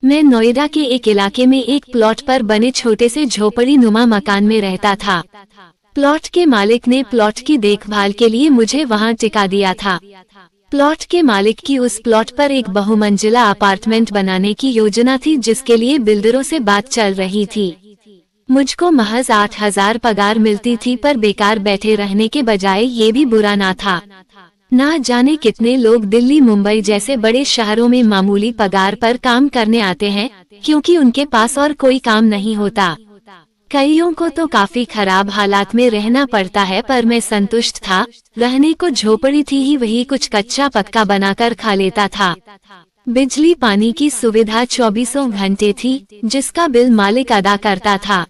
मैं नोएडा के एक इलाके में एक प्लॉट पर बने छोटे से झोपड़ी नुमा मकान में रहता था। प्लॉट के मालिक ने प्लॉट की देखभाल के लिए मुझे वहां टिका दिया था। प्लॉट के मालिक की उस प्लॉट पर एक बहुमंजिला अपार्टमेंट बनाने की योजना थी, जिसके लिए बिल्डरों से बात चल रही थी। मुझको महज 8,000 पगार मिलती थी, पर बेकार बैठे रहने के बजाय ये भी बुरा ना था। ना जाने कितने लोग दिल्ली मुंबई जैसे बड़े शहरों में मामूली पगार पर काम करने आते हैं, क्योंकि उनके पास और कोई काम नहीं होता। कईयों को तो काफी खराब हालात में रहना पड़ता है, पर मैं संतुष्ट था। रहने को झोपड़ी थी ही, वही कुछ कच्चा पक्का बनाकर खा लेता था। बिजली पानी की सुविधा 24 घंटे थी, जिसका बिल मालिक अदा करता था।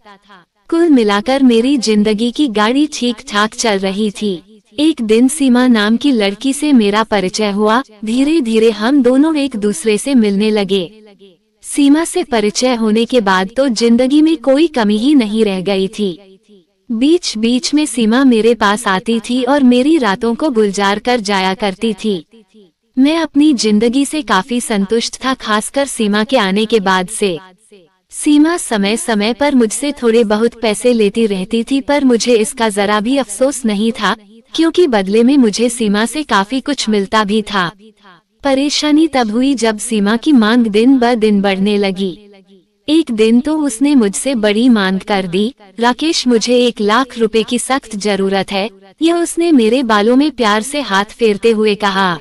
कुल मिलाकर मेरी जिंदगी की गाड़ी ठीक ठाक चल रही थी। एक दिन सीमा नाम की लड़की से मेरा परिचय हुआ। धीरे धीरे हम दोनों एक दूसरे से मिलने लगे। सीमा से परिचय होने के बाद तो जिंदगी में कोई कमी ही नहीं रह गई थी। बीच बीच में सीमा मेरे पास आती थी और मेरी रातों को गुलजार कर जाया करती थी। मैं अपनी जिंदगी से काफी संतुष्ट था, खासकर सीमा के आने के बाद से। सीमा समय समय पर मुझसे थोड़े बहुत पैसे लेती रहती थी, पर मुझे इसका जरा भी अफसोस नहीं था, क्योंकि बदले में मुझे सीमा से काफी कुछ मिलता भी था। परेशानी तब हुई जब सीमा की मांग दिन ब दिन बढ़ने लगी। एक दिन तो उसने मुझसे बड़ी मांग कर दी। राकेश, मुझे 1 लाख रुपए की सख्त जरूरत है। यह उसने मेरे बालों में प्यार से हाथ फेरते हुए कहा।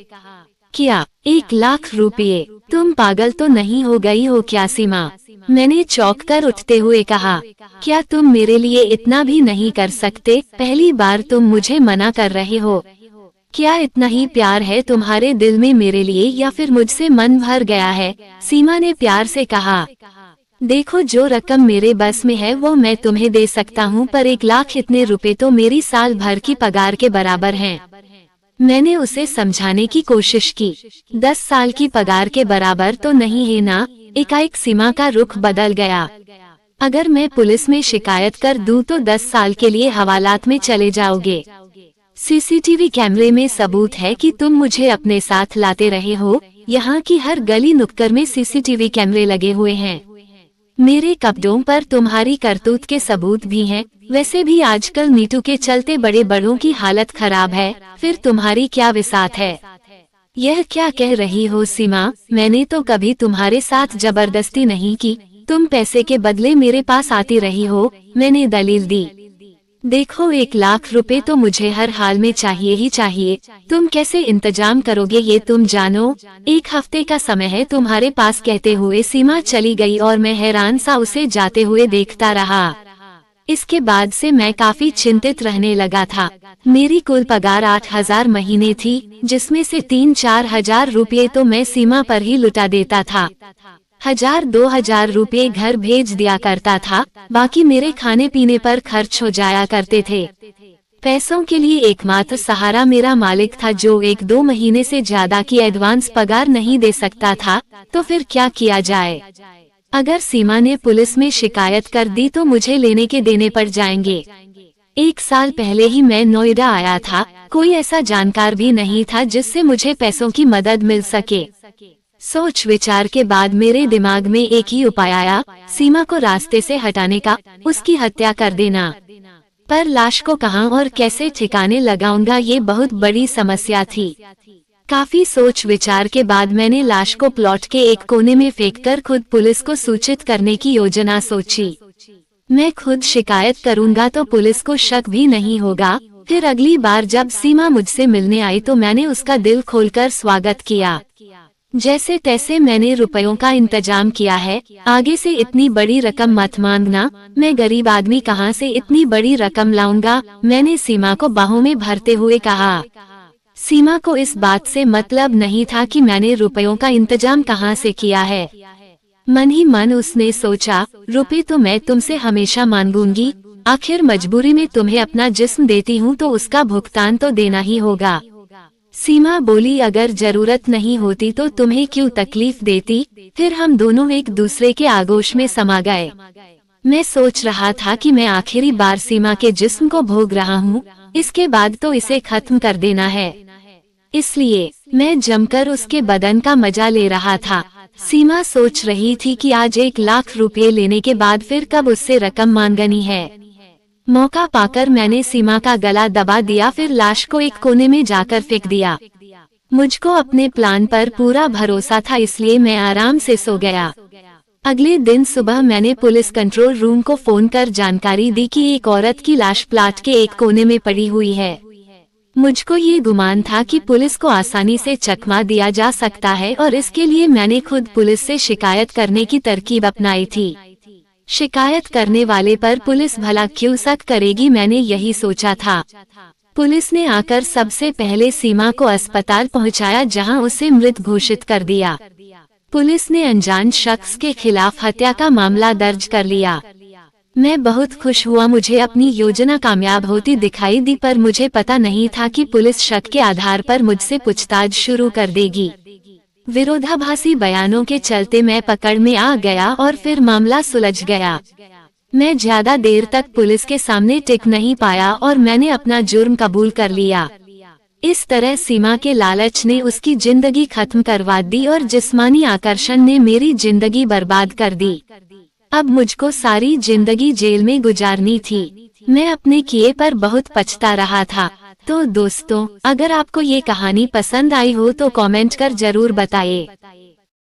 क्या 1 लाख रुपए? तुम पागल तो नहीं हो गई हो क्या सीमा? मैंने चौंक कर उठते हुए कहा। क्या तुम मेरे लिए इतना भी नहीं कर सकते? पहली बार तुम मुझे मना कर रहे हो। क्या इतना ही प्यार है तुम्हारे दिल में मेरे लिए, या फिर मुझसे मन भर गया है? सीमा ने प्यार से कहा। देखो, जो रकम मेरे बस में है वो मैं तुम्हें दे सकता हूँ, पर 1 लाख इतने रुपए तो मेरी साल भर की पगार के बराबर हैं। मैंने उसे समझाने की कोशिश की। 10 साल की पगार के बराबर तो नहीं है ना? एकाएक सीमा का रुख बदल गया। अगर मैं पुलिस में शिकायत कर दूं तो 10 साल के लिए हवालात में चले जाओगे। सीसीटीवी कैमरे में सबूत है कि तुम मुझे अपने साथ लाते रहे हो। यहाँ की हर गली नुक्कड़ में सीसीटीवी कैमरे लगे हुए हैं। मेरे कपड़ों पर तुम्हारी करतूत के सबूत भी हैं। वैसे भी आजकल मीटू के चलते बड़े बड़ों की हालत खराब है, फिर तुम्हारी क्या विसात है? यह क्या कह रही हो सीमा? मैंने तो कभी तुम्हारे साथ जबरदस्ती नहीं की। तुम पैसे के बदले मेरे पास आती रही हो। मैंने दलील दी। देखो, 1 लाख रुपए तो मुझे हर हाल में चाहिए ही चाहिए। तुम कैसे इंतजाम करोगे ये तुम जानो। 1 हफ्ते का समय है तुम्हारे पास, कहते हुए सीमा चली गई और मैं हैरान सा उसे जाते हुए देखता रहा। इसके बाद से मैं काफी चिंतित रहने लगा था। मेरी कुल पगार 8,000 महीने थी, जिसमें से 3-4 हजार रुपये तो मैं सीमा पर ही लुटा देता था। 1,000-2,000 रुपये घर भेज दिया करता था। बाकी मेरे खाने पीने पर खर्च हो जाया करते थे। पैसों के लिए एकमात्र सहारा मेरा मालिक था, जो 1-2 महीने से ज्यादा की एडवांस पगार नहीं दे सकता था। तो फिर क्या किया जाए? अगर सीमा ने पुलिस में शिकायत कर दी तो मुझे लेने के देने पड़ जाएंगे। 1 साल पहले ही मैं नोएडा आया था। कोई ऐसा जानकार भी नहीं था जिससे मुझे पैसों की मदद मिल सके। सोच विचार के बाद मेरे दिमाग में एक ही उपाय आया, सीमा को रास्ते से हटाने का, उसकी हत्या कर देना। पर लाश को कहां और कैसे ठिकाने लगाऊंगा, ये बहुत बड़ी समस्या थी। काफी सोच विचार के बाद मैंने लाश को प्लॉट के एक कोने में फेंककर खुद पुलिस को सूचित करने की योजना सोची। मैं खुद शिकायत करूंगा तो पुलिस को शक भी नहीं होगा। फिर अगली बार जब सीमा मुझसे मिलने आई तो मैंने उसका दिल खोलकर स्वागत किया। जैसे तैसे मैंने रुपयों का इंतजाम किया है। आगे से इतनी बड़ी रकम मत मांगना, मैं गरीब आदमी कहां से इतनी बड़ी रकम लाऊंगा, मैंने सीमा को बाहों में भरते हुए कहा। सीमा को इस बात से मतलब नहीं था कि मैंने रुपयों का इंतजाम कहां से किया है। मन ही मन उसने सोचा, रुपए तो मैं तुमसे हमेशा मांगूंगी, आखिर मजबूरी में तुम्हें अपना जिस्म देती हूँ तो उसका भुगतान तो देना ही होगा। सीमा बोली, अगर जरूरत नहीं होती तो तुम्हें क्यों तकलीफ देती। फिर हम दोनों एक दूसरे के आगोश में समा गए। मैं सोच रहा था कि मैं आखिरी बार सीमा के जिस्म को भोग रहा हूँ, इसके बाद तो इसे खत्म कर देना है। इसलिए मैं जमकर उसके बदन का मजा ले रहा था। सीमा सोच रही थी कि आज 1 लाख रुपए लेने के बाद फिर कब उससे रकम मांगनी है। मौका पाकर मैंने सीमा का गला दबा दिया, फिर लाश को एक कोने में जाकर फेंक दिया। मुझको अपने प्लान पर पूरा भरोसा था, इसलिए मैं आराम से सो गया। अगले दिन सुबह मैंने पुलिस कंट्रोल रूम को फोन कर जानकारी दी कि एक औरत की लाश प्लाट के एक कोने में पड़ी हुई है। मुझको ये गुमान था कि पुलिस को आसानी से चकमा दिया जा सकता है और इसके लिए मैंने खुद पुलिस से शिकायत करने की तरकीब अपनाई थी। शिकायत करने वाले पर पुलिस भला क्यों शक करेगी, मैंने यही सोचा था। पुलिस ने आकर सबसे पहले सीमा को अस्पताल पहुंचाया, जहां उसे मृत घोषित कर दिया। पुलिस ने अनजान शख्स के खिलाफ हत्या का मामला दर्ज कर लिया। मैं बहुत खुश हुआ, मुझे अपनी योजना कामयाब होती दिखाई दी, पर मुझे पता नहीं था कि पुलिस शक के आधार पर मुझसे पूछताछ शुरू कर देगी। विरोधाभासी बयानों के चलते मैं पकड़ में आ गया और फिर मामला सुलझ गया। मैं ज्यादा देर तक पुलिस के सामने टिक नहीं पाया और मैंने अपना जुर्म कबूल कर लिया। इस तरह सीमा के लालच ने उसकी जिंदगी खत्म करवा दी और जिस्मानी आकर्षण ने मेरी जिंदगी बर्बाद कर दी। अब मुझको सारी जिंदगी जेल में गुजारनी थी। मैं अपने किए पर बहुत पछता रहा था। तो दोस्तों, अगर आपको ये कहानी पसंद आई हो तो कमेंट कर जरूर बताइए।